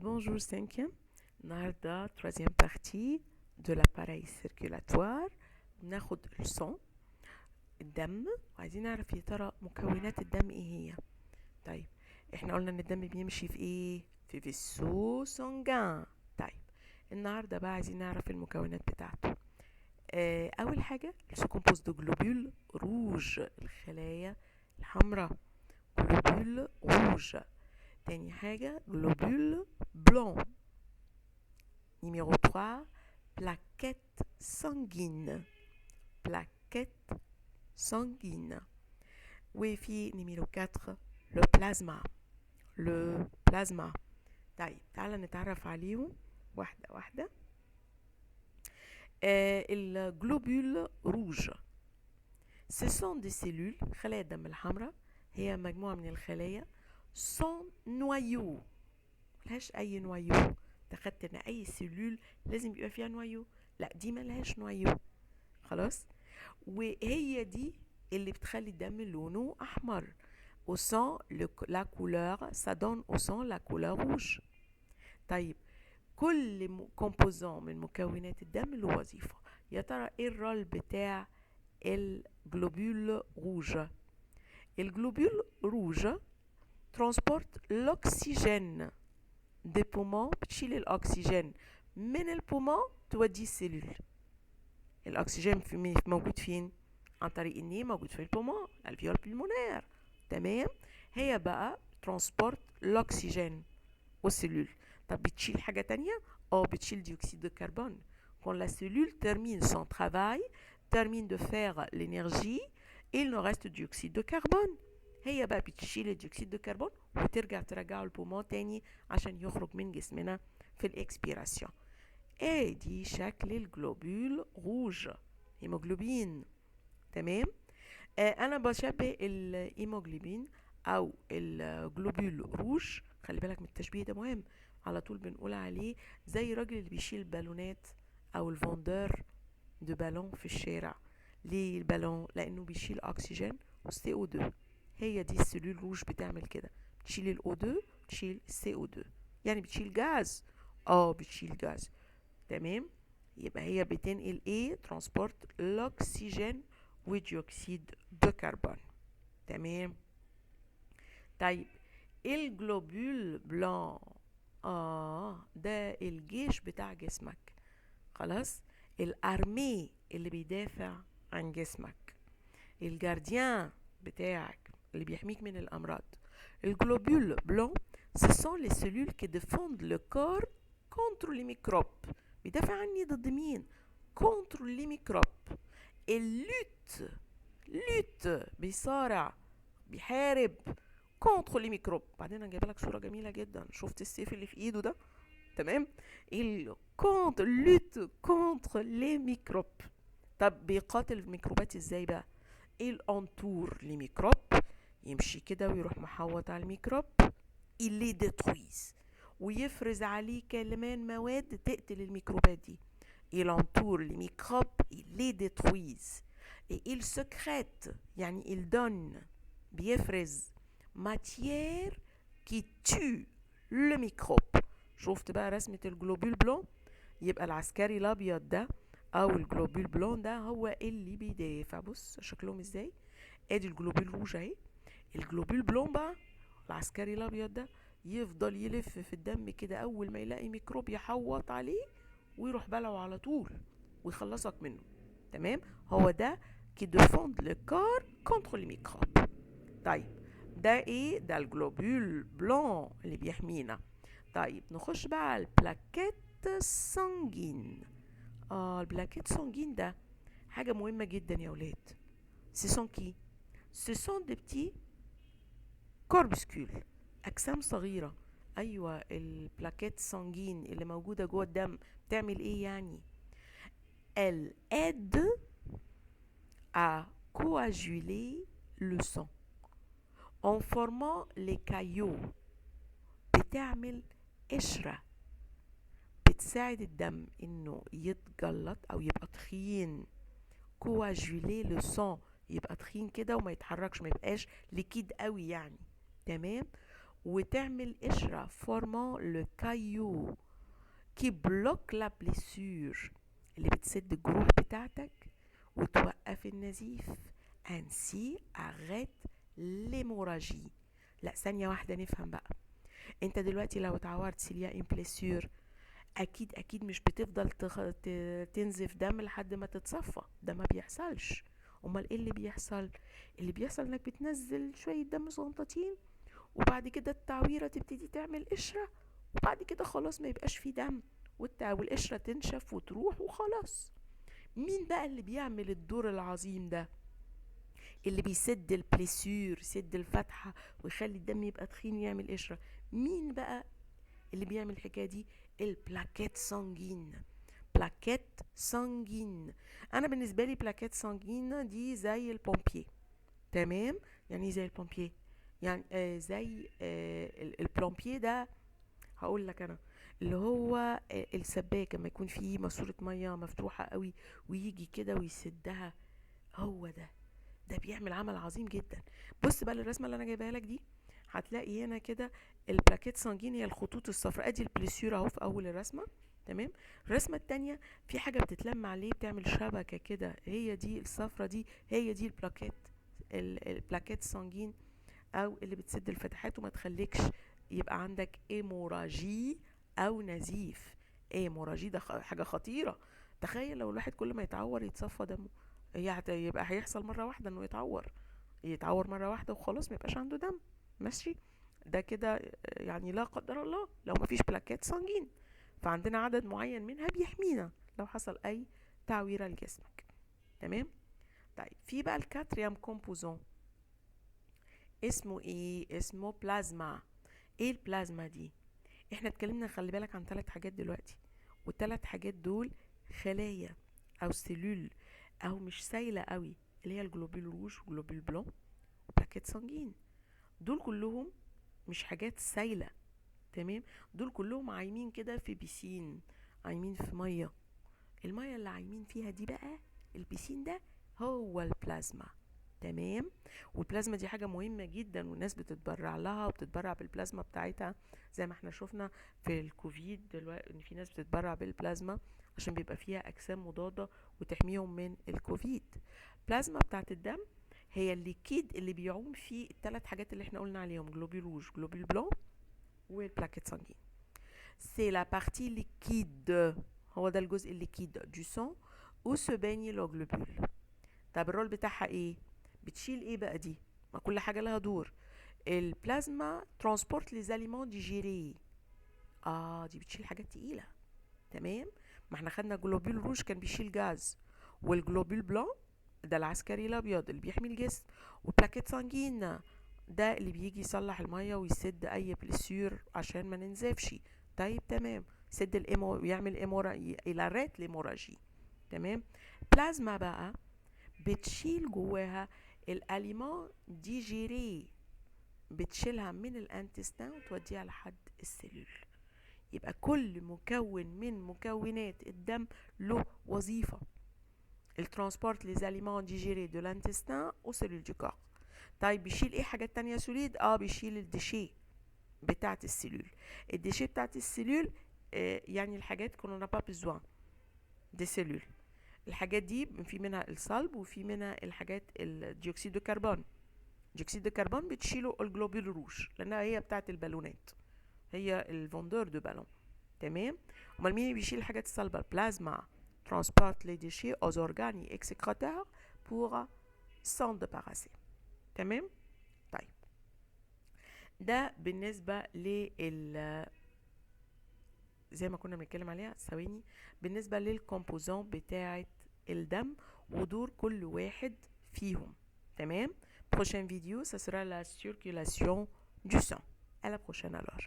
Bonjour cinquième. النهاردة troisième partie de l'appareil circulatoire. بناخد الصون الدم وعايزين نعرف يا ترى مكونات الدم ايه هي. طيب احنا قلنا ان الدم بيمشي في ايه؟ في vaisseau sanguin. طيب النهاردة بقى عايزين نعرف المكونات بتاعته. اول حاجة se compose de globules rouges الخلايا الحمراء globule rouge. تاني حاجة globule blanc. Numéro 3 plaquettes sanguines plaquettes sanguines. وفي numéro 4 le plasma. طيب تعالى نتعرف عليهم واحدة واحدة. الجلوبول روج ce sont des cellules خلايا الدم الحمراء هي مجموعة من الخلايا sans noyau ملهاش أي نوايو. تخدت إن أي سيلول لازم يبقى فيها نوايو، لا دي ملهاش نوايو خلاص. وهي دي اللي بتخلي الدم لونه أحمر. au sang la couleur ça donne au sang la couleur rouge. طيب كل كومبوزون من مكونات الدم له وظيفة. يا ترى ايه الرول بتاع الجلوبول روج؟ الجلوبول روج transporte l'oxygène des poumons بتشيل الأكسجين من البومون توديه السيلول. الأكسجين موجود فين؟ عن طريق النيه موجود في البومون الفيول بالمونير. تمام. هي بقى ترانسبورت الأكسجين والسيلول. طب بتشيل حاجة تانية؟ بتشيل ديوكسيد de carbone. Quand la cellule termine son travail, termine de faire l'énergie, il nous reste du dioxyde de carbone. هي بقى بتشيل الديوكسيد دو كربون وترجع ترجعه البومون تاني عشان يخرج من جسمنا في الاكسبيراسيون. دي شكل الجلوبول روج هيموجلوبين. تمام. انا بشبه الهيموجلوبين او الجلوبول روج. خلي بالك من التشبيه ده مهم، على طول بنقول عليه زي الراجل اللي بيشيل بالونات او الفوندور دو بالون في الشارع. ليه البالون؟ لانه بيشيل اكسجين والسي او 2. هي دي السلول روج بتعمل كده، بتشيل الاو 2 بتشيل السي او 2، يعني بتشيل جاز. بتشيل جاز. تمام. يبقى هي بتنقل ايه؟ ترانسبورت الاكسجين وديوكسيد دو كربون. تمام. طيب الجلوبول بلان ده الجيش بتاع جسمك. خلاص. الارمي اللي بيدافع عن جسمك، الجارديان بتاعك اللي بيحميك من الأمراض. الجلوبول بلون ce sont les cellules qui défendent le corps contre les microbes. بيدافع عني ضد مين؟ contre les microbes. اللوت بيصارع بيحارب contre les microbes. بعدين انا جايبه لك صوره جميله جدا. شفت السيف اللي في ايده ده؟ تمام. لوت contre les microbes. طب بيقاتل الميكروبات ازاي بقى؟ il entoure les microbes، يمشي كده ويروح محوط على الميكروب il les détruise ويفرز عليه كمان مواد تقتل الميكروبات دي. il entoure les microbes il les détruise et il sécrète يعني il donne بيفرز matière qui tue le microbe. شفت بقى رسمة الجلوبول بلون؟ يبقى العسكري الابيض ده او الجلوبول بلون ده هو اللي بيدافع. بص شكلهم ازاي. ادي الجلوبول روج اهي. الجلوبول بلون بقى العسكري الابيض ده يفضل يلف في الدم كده، اول ما يلاقي ميكروب يحوط عليه ويروح بلعه على طول ويخلصك منه. تمام. هو ده كي ديفوند لو كور كونتر لي ميكروب. طيب ده ايه؟ ده الجلوبول بلون اللي بيحمينا. طيب نخش بقى على البلاكيت سانجين. البلاكيت سانجين ده حاجة مهمة جدا يا ولاد. ce sont qui؟ ce sont des petits corpuscules، أجسام صغيرة. أيوة البلاكيت سانجين اللي موجودة جوه الدم بتعمل إيه يعني؟ elle aide à coaguler le sang en formant les caillots. بتعمل قشرة بتساعد الدم إنه يتجلط أو يبقى تخين. coaguler le sang يبقى تخين كده وما يتحركش، ما يبقاش ليكيد قوي يعني. تمام. وتعمل قشرة formant le caillou qui bloque la blessure اللي بتسد الجروح بتاعتك وتوقف النزيف. ainsi arrête l'hémorragie. لا ثانية واحدة نفهم بقى. انت دلوقتي لو اتعورت سيليا ان بليسيور اكيد مش بتفضل تنزف دم لحد ما تتصفى، ده ما بيحصلش. امال ايه اللي بيحصل؟ اللي بيحصل انك بتنزل شوية دم صغنطتين، وبعد كده التعويرة تبتدي تعمل قشرة، وبعد كده خلاص ما يبقاش فيه دم والقشرة تنشف وتروح وخلاص. مين بقى اللي بيعمل الدور العظيم ده، اللي بيسد البليسيور، يسد الفتحة ويخلي الدم يبقى تخين ويعمل قشرة؟ مين بقى اللي بيعمل الحكاية دي؟ البلاكيت سانجين. بلاكيت سانجين، انا بالنسبة لي بلاكيت سانجين دي زي البومبيه. تمام؟ يعني زي البومبيه، يعني زي البلومبيه ده. هقول لك انا اللي هو السباك لما يكون فيه ماسورة مية مفتوحة قوي ويجي كده ويسدها، هو ده بيعمل عمل عظيم جدا. بص بقى الرسمة اللي انا جايبها لك دي، هتلاقي هنا كده البلاكيت سانجين هي الخطوط الصفراء، ادي البليسيور اهو في اول الرسمة. تمام؟ الرسمة التانية في حاجة بتتلم عليه بتعمل شبكة كده، هي دي الصفرة دي، هي دي البلاكيت سانجين، او اللي بتسد الفتحات وما تخليكش يبقى عندك ايموراجي او نزيف. ايموراجي ده حاجة خطيرة. تخيل لو الواحد كل ما يتعور يتصفى دمه، يبقى هيحصل مرة واحدة انه يتعور مرة واحدة وخلاص ما يبقاش عنده دم. ماشي؟ ده كده يعني لا قدر الله لو ما فيش بلاكات سانجين، فعندنا عدد معين منها بيحمينا لو حصل اي تعويرة لجسمك. تمام؟ طيب في بقى الكاتريام كومبوزون، اسمه ايه؟ اسمه بلازما. ايه البلازما دي؟ احنا اتكلمنا خلي بالك عن 3 حاجات دلوقتي، والثلاث حاجات دول خلايا او سيلول او مش سايلة قوي، اللي هي الجلوبيل روج وجلوبيل بلون وبلاكيت سانجين. دول كلهم مش حاجات سايلة. تمام؟ دول كلهم عايمين كده في بيسين، عايمين في مية. المية اللي عايمين فيها دي بقى البيسين ده هو البلازما. تمام؟ والبلازما دي حاجة مهمة جدا والناس بتتبرع لها وبتتبرع بالبلازما بتاعتها، زي ما احنا شفنا في الكوفيد دلوقتي ان في ناس بتتبرع بالبلازما عشان بيبقى فيها اجسام مضادة وتحميهم من الكوفيد. البلازما بتاعت الدم هي الليكيد اللي بيعوم فيه ال3 حاجات اللي احنا قلنا عليهم، جلوبيل روج جلوبيل بلون والبلاكيت سانجين. سي لا بارتي ليكيد، هو ده الجزء الليكيد du sang où se baigne le globule. طب الرول بتاعها ايه؟ بتشيل ايه بقى دي؟ ما كل حاجة لها دور. البلازما ترانسبورت لي زاليمون ديجيري، دي بتشيل حاجات تقيلة. تمام؟ ما احنا خدنا جلوبيل روج كان بيشيل جاز، والجلوبيل بلان ده العسكري الابيض اللي بيحمي الجسم، والبلاكيت سانجين ده اللي بيجي يصلح المية ويسد اي بليسيور عشان ما ننزفش. طيب تمام، يسد يعمل يلاريت الهيموراجي. تمام؟ بلازما بقى بتشيل جواها الاليمون ديجيري، بتشيلها من الانتستان وتوديها لحد السلول. يبقى كل مكون من مكونات الدم له وظيفة. الترانسبورت لي زاليمون ديجيري دو لانتستان او سلول دو كور. طيب بيشيل ايه حاجات تانية سوليد؟ بيشيل الديشي بتاعت السلول. الديشي بتاعت السلول يعني الحاجات كنا نابا بزوان دي سلول. الحاجات دي في منها الصلب وفي منها الحاجات الديوكسيد دو كربون. ديوكسيد دو كربون بتشيله الجلوبيل روج لانها هي بتاعت البالونات، هي الفوندور دو بالون. تمام؟ امال مين بيشيل الحاجات الصلبه؟ البلازما transporte les déchets aux organes excréteurs pour s'en débarrasser. تمام؟ طيب ده بالنسبه لل زي ما كنا بنتكلم عليها ثواني، بالنسبه للكومبوزون بتاعه الدم ودور كل واحد فيهم. تمام؟ prochaine vidéo ça sera la circulation du sang. À la prochaine alors.